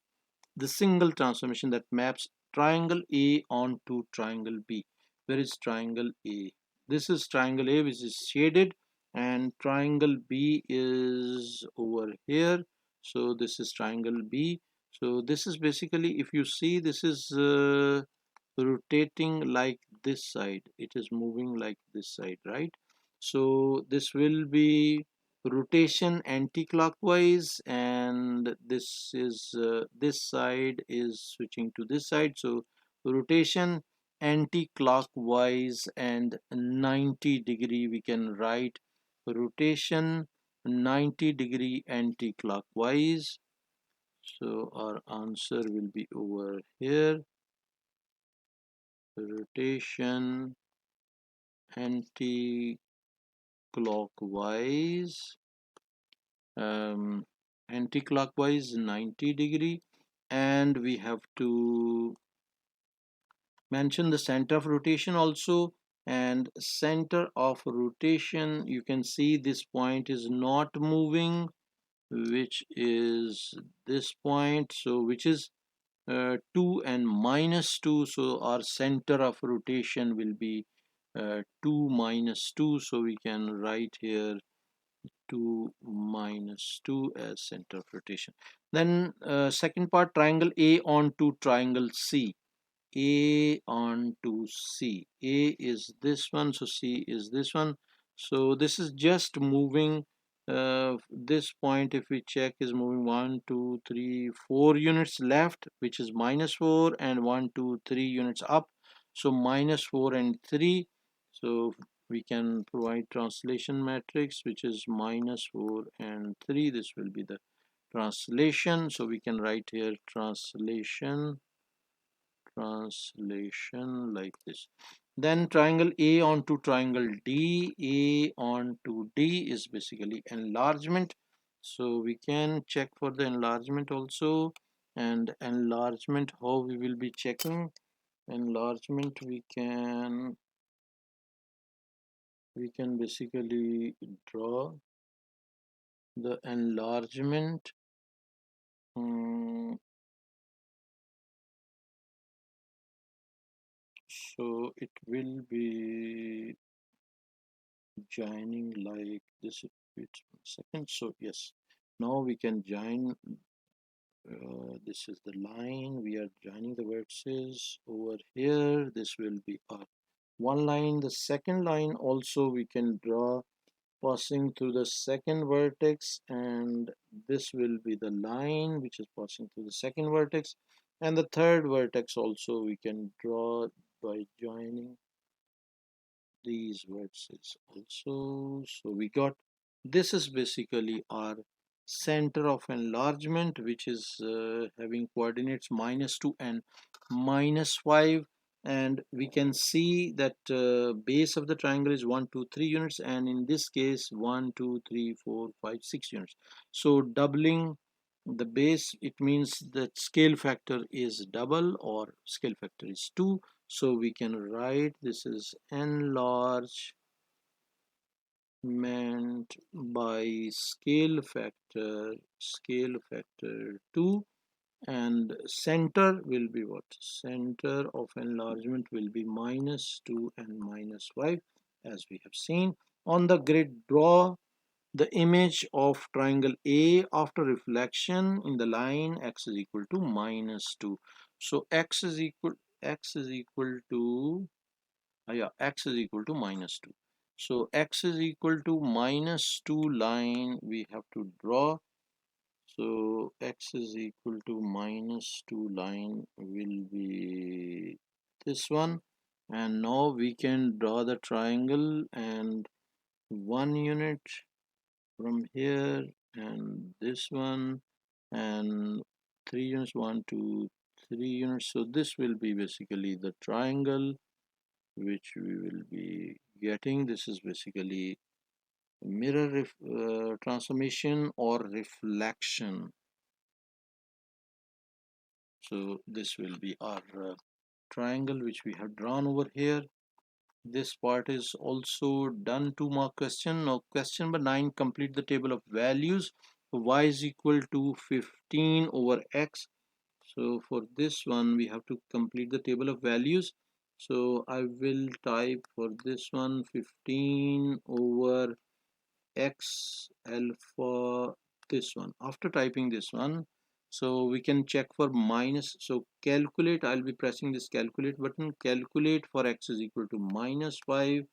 the single transformation that maps triangle A onto triangle B. Where is triangle A? This is triangle A, which is shaded, and triangle B is over here. So this is triangle B. So this is basically, if you see, this is rotating like this side. It is moving like this side, right? So this will be rotation anti-clockwise, and this side is switching to this side. So rotation anti-clockwise and 90 degree, we can write rotation 90 degree anti-clockwise. So our answer will be over here, rotation anti-clockwise clockwise, anti-clockwise 90 degree, and we have to mention the center of rotation also. And center of rotation, you can see this point is not moving, which is this point, so which is 2 and -2, so our center of rotation will be 2 -2, so we can write here 2 -2 as center of rotation. Then second part, triangle A onto triangle C. A onto C. A is this one, so C is this one. So this is just moving. This point, if we check, is moving 1, 2, 3, 4 units left, which is -4, and 1, 2, 3 units up. So -4 and 3. So we can provide translation matrix, which is -4 and 3. This will be the translation. So we can write here translation like this. Then triangle A onto triangle D. A onto D is basically enlargement. So we can check for the enlargement also. And enlargement, how we will be checking enlargement, we can basically draw the enlargement. So it will be joining like this. Wait 1 second. So yes, now we can join. This is the line. We are joining the vertices over here. This will be our one line. The second line also we can draw passing through the second vertex, and this will be the line which is passing through the second vertex, and the third vertex also we can draw by joining these vertices also. So we got, this is basically our center of enlargement, which is having coordinates -2 and -5, and we can see that base of the triangle is 1, 2, 3 units, and in this case 1, 2, 3, 4, 5, 6 units. So doubling the base, it means that scale factor is double, or scale factor is 2. So we can write this is enlargement by scale factor 2, and center will be what? Center of enlargement will be -2 and -5, as we have seen. On the grid, draw the image of triangle A after reflection in the line x is equal to -2. So x is equal to x is equal to -2. So x is equal to -2 line we have to draw. So x is equal to -2 line will be this one, and now we can draw the triangle, and 1 unit from here, and this one, and 3 units, 1, 2, 3 units. So this will be basically the triangle which we will be getting. This is basically mirror transformation or reflection. So this will be our triangle which we have drawn over here. This part is also done. 2 mark question. Now question number 9, complete the table of values. Y is equal to 15 over x. So for this one we have to complete the table of values. So I will type for this one 15 over x alpha, this one. After typing this one, so we can check for minus. So calculate, I'll be pressing this calculate button. Calculate for x is equal to -5,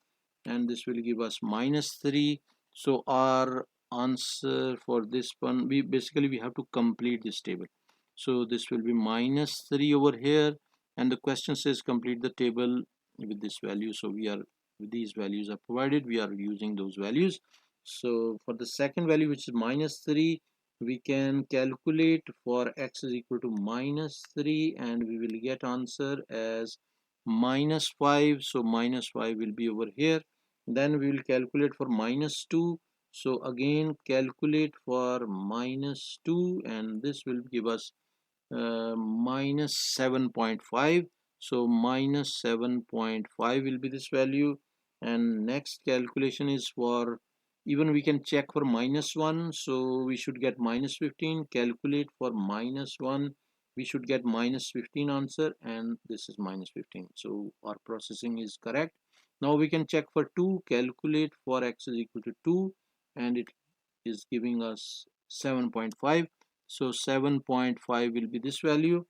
and this will give us -3. So our answer for this one, we basically we have to complete this table. So this will be -3 over here, and the question says complete the table with this value. So we are, these values are provided, we are using those values. So for the second value, which is -3, we can calculate for x is equal to -3, and we will get answer as -5. So -5 will be over here, Then we will calculate for minus 2. So again calculate for minus 2, and this will give us minus 7.5. So minus 7.5 will be this value. And next calculation is for, even we can check for minus 1. So we should get minus 15. Calculate for minus 1, we should get minus 15 answer, and this is minus 15. So our processing is correct. Now we can check for 2. Calculate for x is equal to 2, and it is giving us 7.5. So 7.5 will be this value.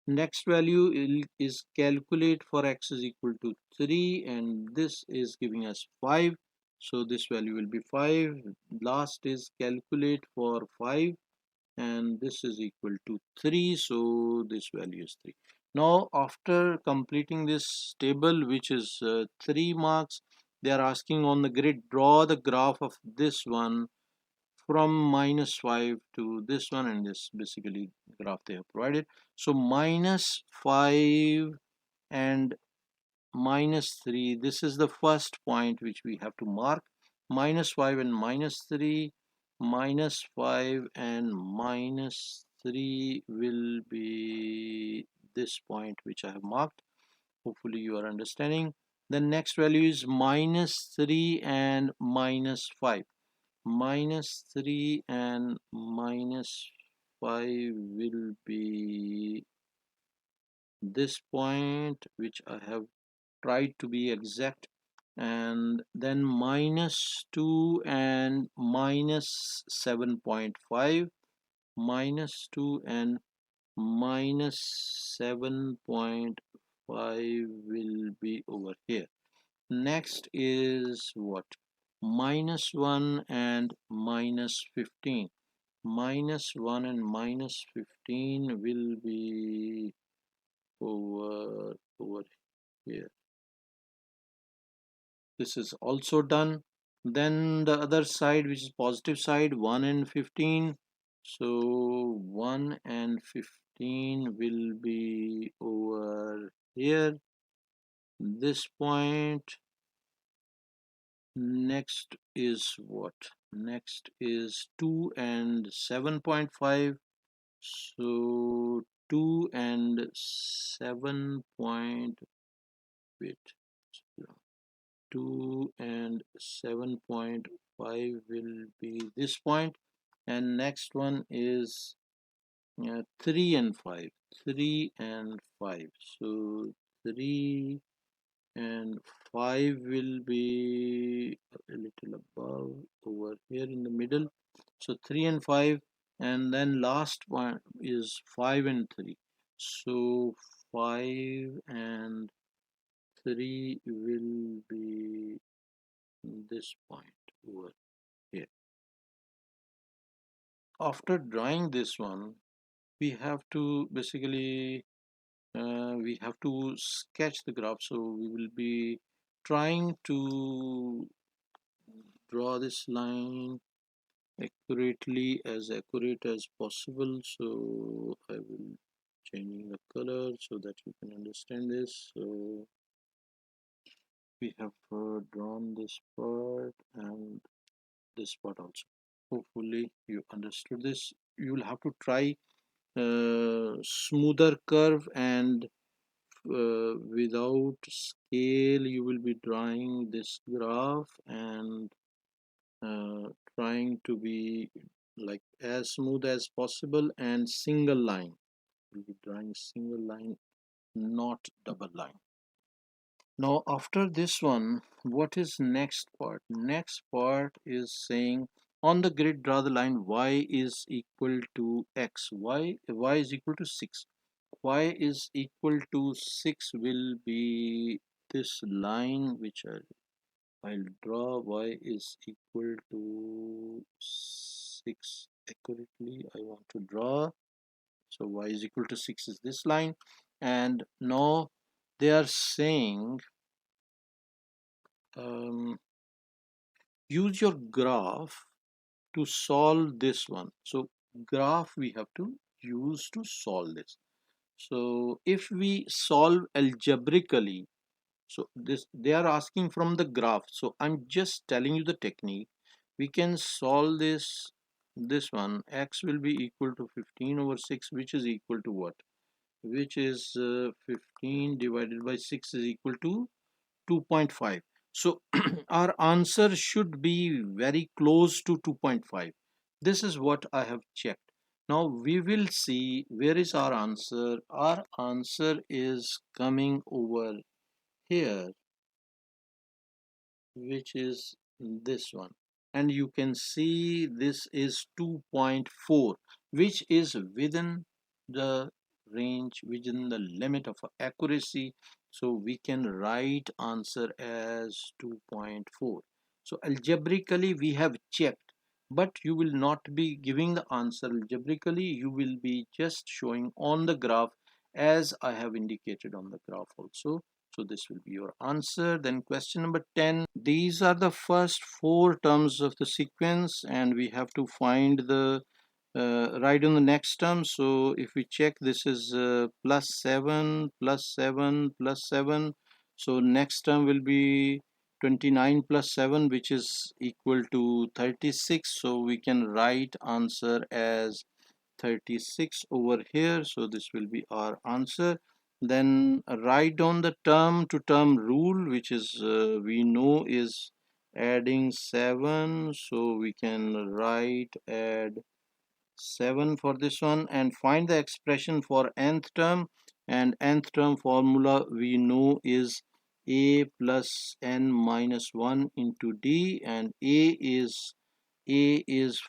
Next value is calculate for x is equal to 3, and this is giving us 5. So this value will be 5. Last is calculate for 5, and this is equal to 3. So this value is 3. Now after completing this table, which is 3 marks, they are asking on the grid, draw the graph of this one from minus 5 to this one, and this basically graph they have provided. So minus 5 and minus 3, this is the first point which we have to mark. Minus 5 and minus 3, minus 5 and minus 3 will be this point which I have marked. Hopefully you are understanding. The next value is minus 3 and minus 5. Minus 3 and minus 5 will be this point which I have tried to be exact, and then minus 2 and minus 7.5, minus 2 and minus 7.5 will be over here. Next is what? Minus 1 and minus 15. Minus 1 and minus 15 will be over here. This is also done. Then the other side, which is positive side, 1 and 15. So 1 and 15 will be over here, this point. Next is what? Next is 2 and 7.5. So 2 and 7 point, wait, 2 and 7.5 will be this point, and next one is 3 and 5. 3 and 5. So 3 and 5 will be a little above over here in the middle. So 3 and 5, and then last one is 5 and 3. So 5 and 3 will be this point over here. After drawing this one, we have to basically we have to sketch the graph. So we will be trying to draw this line accurately, as accurate as possible. So I will changing the color so that you can understand this. So we have drawn this part and this part also. Hopefully you understood this. You will have to try smoother curve, and without scale you will be drawing this graph, and trying to be like as smooth as possible, and single line. We'll be drawing single line, not double line. Now after this one, what is next part? Next part is saying on the grid draw the line y is equal to x. Y is equal to 6. Y is equal to 6 will be this line which I'll draw. Y is equal to 6 accurately. I want to draw. So y is equal to 6 is this line, and now they are saying use your graph to solve this one. So graph we have to use to solve this. So if we solve algebraically, So this, they are asking from the graph, so I'm just telling you the technique. We can solve this one. X will be equal to 15 over 6, which is equal to what? Which is 15 divided by 6 is equal to 2.5. So our answer should be very close to 2.5. This is what I have checked. Now we will see where is our answer. Our answer is coming over here, which is this one, and you can see this is 2.4, which is within the range, within the limit of accuracy. So we can write answer as 2.4. So algebraically we have checked, but you will not be giving the answer algebraically, you will be just showing on the graph as I have indicated on the graph also. So this will be your answer. Then question number 10. These are the first four terms of the sequence, and we have to find the right on the next term. So if we check, this is plus 7, plus 7, plus 7. So next term will be 29 plus 7, which is equal to 36. So we can write answer as 36 over here. So this will be our answer. Then write down the term to term rule, which is we know is adding 7. So we can write add 7 for this one, and find the expression for nth term. And nth term formula we know is a plus n minus 1 into d, and a is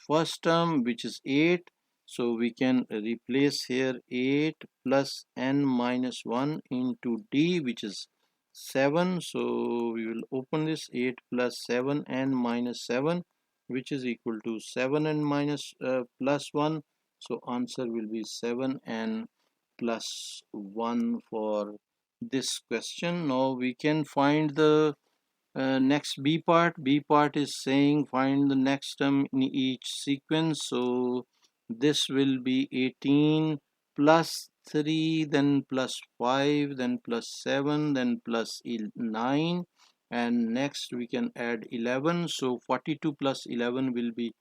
first term, which is 8. So we can replace here 8 plus n minus 1 into d, which is 7. So we will open this 8 plus 7 n minus 7, which is equal to 7 n minus plus 1. So answer will be 7 n plus 1 for this question. Now we can find the next B part. B part is saying find the next term in each sequence. So this will be 18 plus 3, then plus 5, then plus 7, then plus 9, and next we can add 11. So 42 plus 11 will be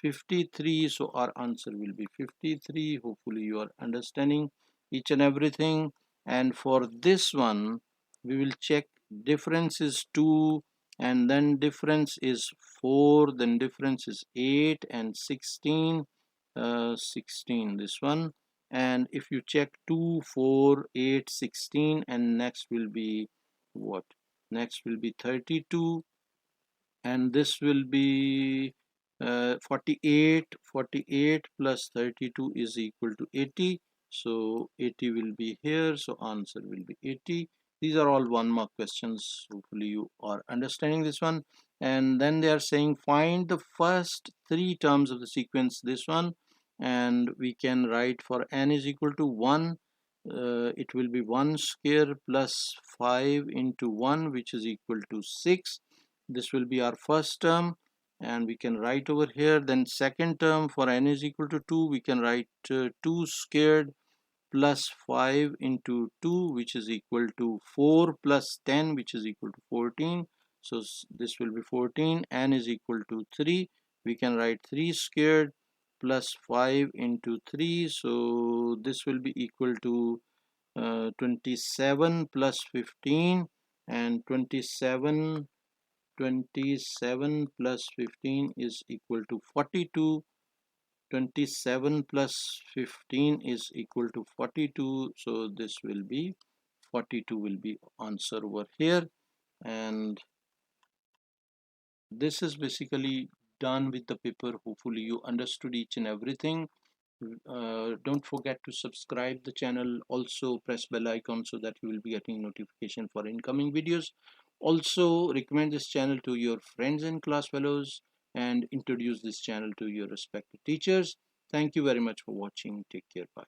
53. So our answer will be 53. Hopefully you are understanding each and everything. And for this one we will check difference is 2, and then difference is 4, then difference is 8 and 16, 16 this one. And if you check 2, 4, 8, 16, and next will be what? Next will be 32, and this will be 48 plus 32 is equal to 80. So 80 will be here, so answer will be 80. These are all 1 mark questions. Hopefully you are understanding this one. And then they are saying find the first 3 terms of the sequence, this one, and we can write for n is equal to 1. It will be 1 square plus 5 into 1, which is equal to 6. This will be our first term, and we can write over here. Then second term for n is equal to 2, we can write 2 squared plus 5 into 2, which is equal to 4 plus 10, which is equal to 14. So this will be 14. N is equal to 3. We can write 3 squared plus 5 into 3. So this will be equal to 27 plus 15, and 27 plus 15 is equal to 42. 27 plus 15 is equal to 42. So this will be 42 will be answer over here. And this is basically done with the paper. Hopefully you understood each and everything. Don't forget to subscribe the channel, also press bell icon so that you will be getting notification for incoming videos. Also recommend this channel to your friends and class fellows, and introduce this channel to your respective teachers. Thank you very much for watching. Take care. Bye.